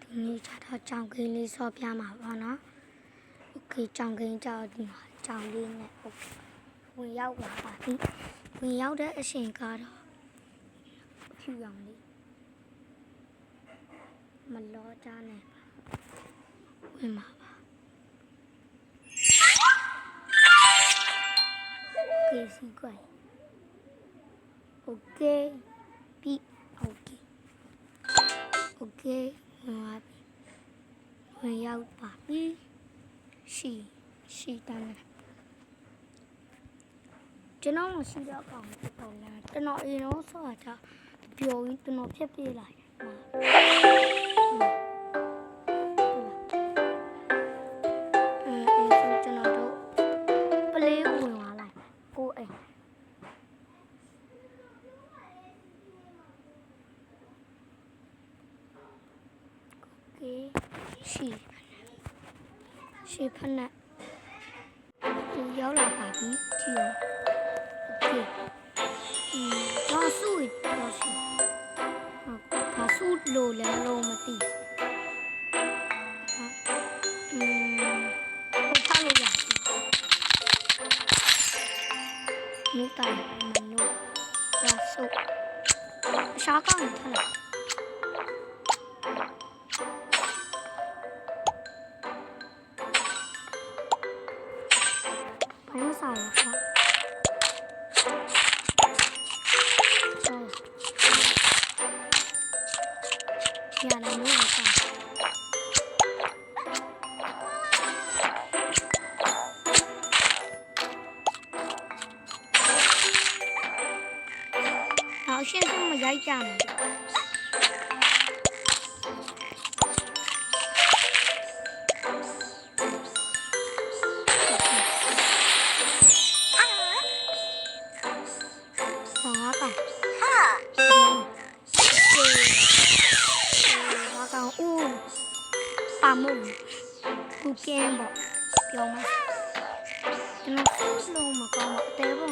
ဒီနေ့ကျတော့ကြောင်ကင်းလေးဆော့ပြမှာပေါ့နော်โอเคကြောင်ကင်းကြောက်ဒီမှာကြောင်လေးနဲ့โอเคဝင်ရောက်လာပါပြီဝင်ရောက်တဲ့အချိန်ကတော့ဖြူရောင်လေးမလောကြနဲ့ပါဝင်ပါပါโอเคစီကွယ်โอเคပြီးโอเคโอเคဝင်ရောက်ပါပြီရှိတန်းတယ်ကျွန်တော်မရှိတော့ကောင်ပေါ့လားကျွန်တော်အိမ်တော့ဆိုတာပျော်ရင်ကျွန်တော်ဖြစ်ပြေးလိုက်ကျွန်တော်တို့ပလေးဝင်လာလိုက်ကိုအိမ်ရှေ့ဖက်နဲ့ဒီရောက်လာပါပြီကြည့်ရောโอเคတော့ဆူတော့ရှိဘာဆူလို့လဲလို့မသိဟုတ်ထားလို့ရတယ်နုတိုင်နုဒါဆူရှားကောင်းထားလား啥呀？呀，那没有啥。好，现在我们在讲。ပါမို့ကူကင်းပေါ့ပြောမှာကျွန်တော်စလုံးမကောင်းအသေးပုံ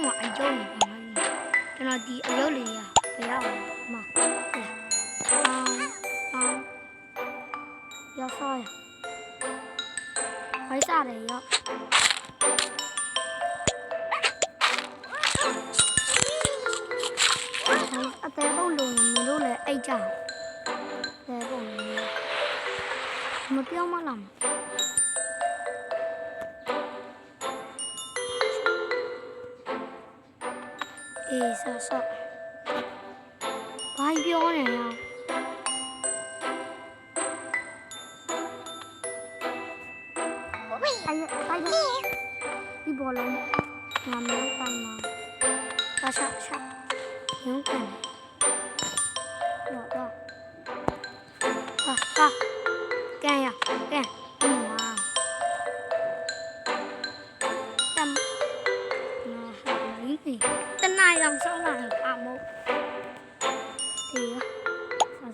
မှာအယုတ်နေပါမယ်ကျွန်တော်ဒီအယုတ်လေးရဘယ်ရောက်မှာရောက်ဆောရခိုင်းစားတယ်ရောက်အသေးပုံလုံးမလို့လည်းအိတ်ကြတယ်ပုံမပြောမလားအေးဆောဘာပြောနေရဒီဘောလုံးငါမျိုးပိုင်မှာပါချရုံးကန်တော့ဟာ干呀干哇တနင်အောင်ဆောင်းလာပါမို့ဒီရ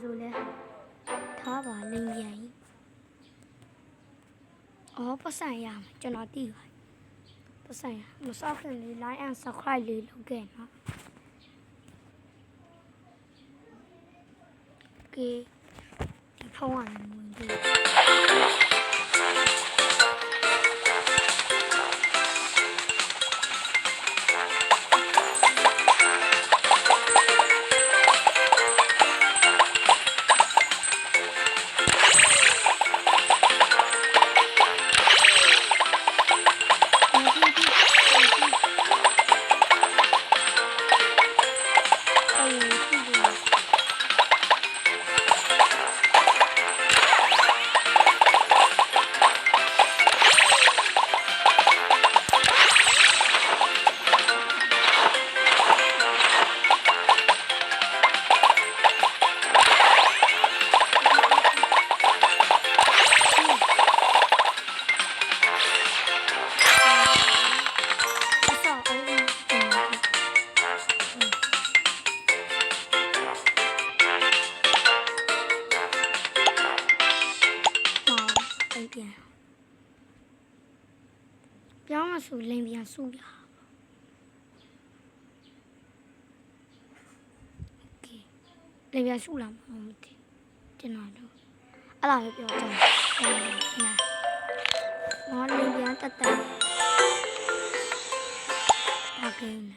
ဆိုလဲထားပါလိမ့်ပြန်ပတ်စံရမှာကျွန်တော်သိပါပတ်စံရမဆောက်ခင်လေး like and subscribe လေးလုပ်ခဲ့နော်โอเคဒီဖုန်းကလည်းဝင်ပြီပြောင်းမဆိုလိမ်ပြန်စုရโอเคလိမ်ပြန်စုလာမှာမသိကျွန် ကျွန်တော်တို့အဲ့ဒါပဲပြောကြတယ်နော်လင်းပြန်တက်တက်ဘာကိန်းလဲ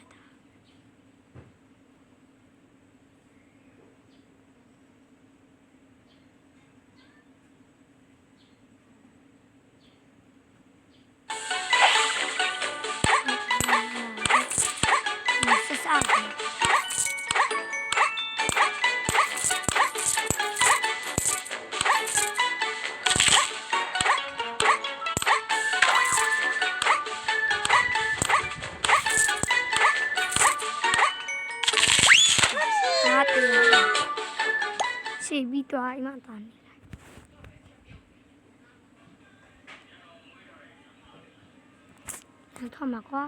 ရှေ့ပြီးသွားအိမ်မှာတာနေလိုက်ထမကွာ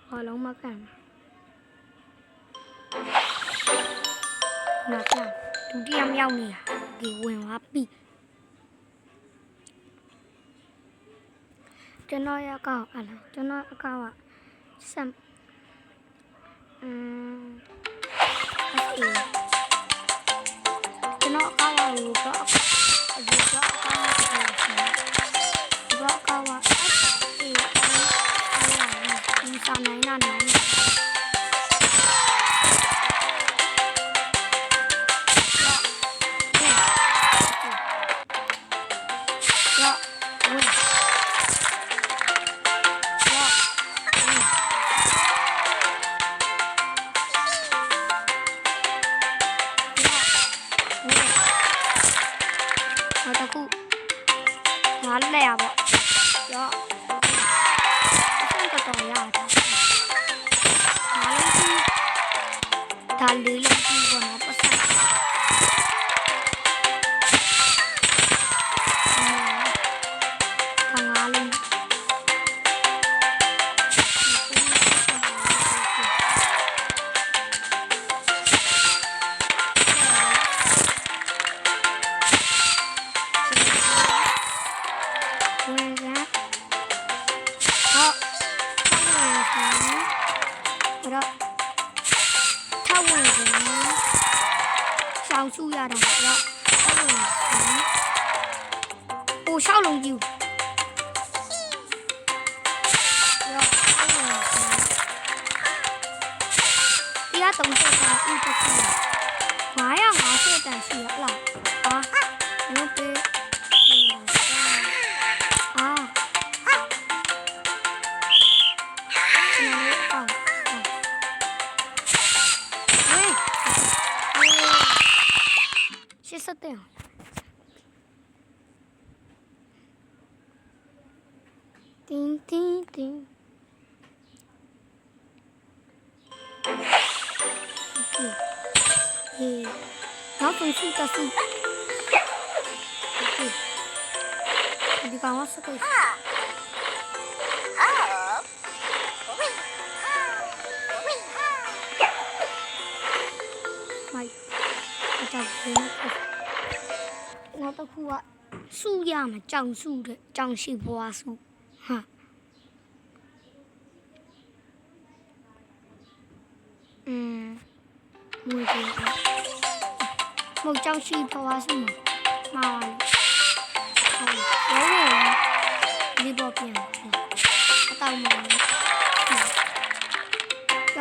ဘာလုံးမကန်နာကဒုတိယမြောက်နေတာဒီဝင်သွားပြီကျွန်တော်ရောက်အောင်အဲ့ဒါကျွန်တော်အကောင့်ကစမ်ကျွန်တော်အကောင့်ကိုတော့ဒီတော့အကောင့်ကိုတော့အကောင့်ကဒီစာနိုင်နာနိုင်拿来呀不？要，这个重要的。拿来去，他溜了几个呢？不是。他拿了。小树呀的，我小龙牛，第二东西它一个是，妈呀，我这点是了啊，我被啊。80点。叮叮叮。OK。然后分数的数。OK。你刚刚是个。我都哭啊！树呀嘛，樟树的，樟树花树，哈。冇嘅，冇樟樹花樹嘛，冇啊。有呢個邊，我到冇。有。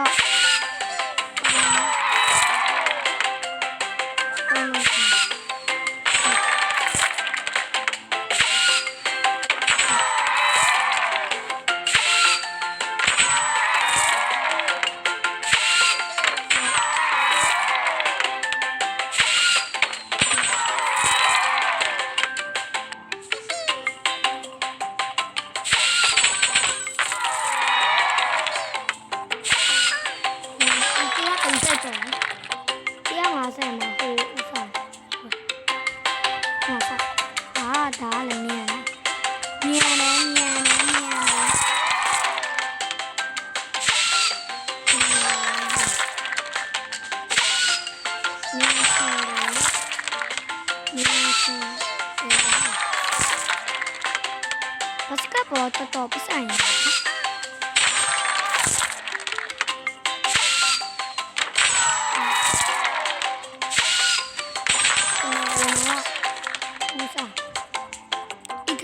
Basketball tetap pesan.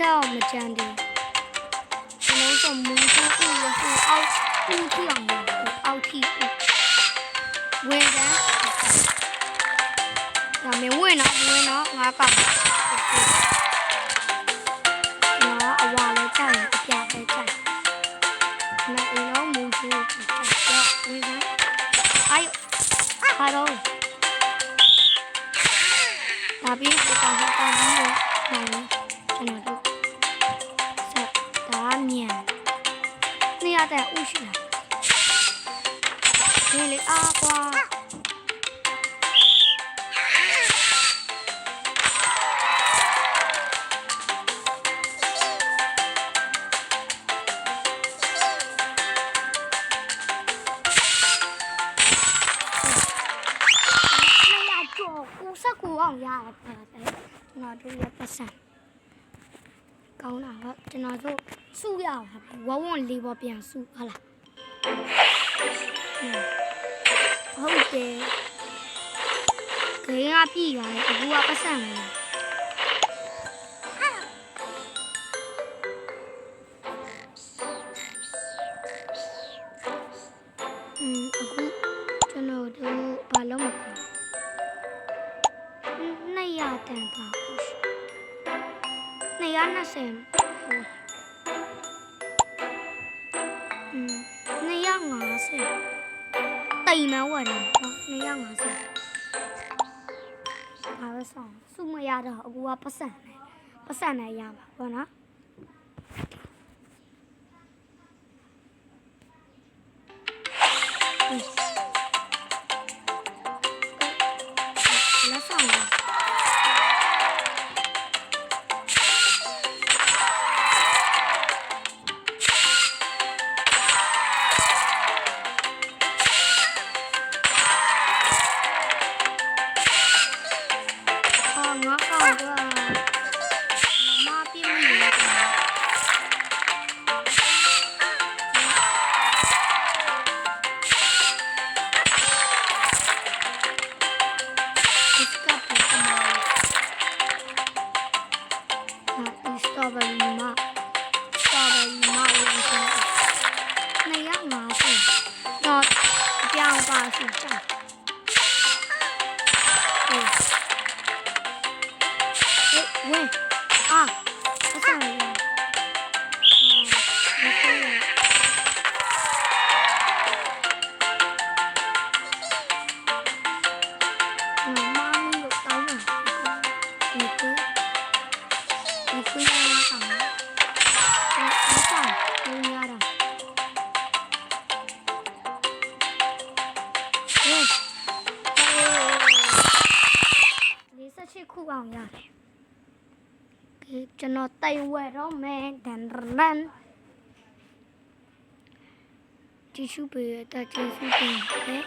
လောက်မကြမ်းသေးကျွန်တော်ဆိုမူးဆိုဦးရဟိုအောက်ဦးထီအောင်အောက်ထီဝင်စမ်းဒါမင်းဝင်တော့ငါကနော်အဝါလေးကြိုက်အပြာပဲကြိုက်နော်အင်းတော့မူးဆိုကြိုက်တော့ဝင်စမ်းအာယဟာတော့ဒါပြီးတော့ကောင်းပြီးတော့နိုင်ကျွန်တော်တို့ဆက်ဒါမြန်နေရတဲ့ဥရှိလားဒီလေအားကွာအောင်ရတယ်ပါတယ်ကျွန်တော်တို့ရဲ့ပတ်စံကောင်းတာကကျွန်တော်တို့စုရပါဝဝွန်လေးပေါ်ပြန်စုဟုတ်လားဟုတ်တယ်ခေကပြည်ရတယ်အခုကပတ်စံမယ်အခုကျွန်တော်တို့ဘာလို့မလဲတန်ပါ220250တိမ်မဝရတယ်250ဘာပဲဆောင်စုမရတော့အခုကပတ်စံနဲ့ရမှာပေါ့နော်လက်ဆောင်ခုအောင်ရတယ်ကျွန်တော်တိုင်ဝဲတော့မယ်ဒန်ရန်တီရှူပေးတဲ့တီရှူပေးတယ်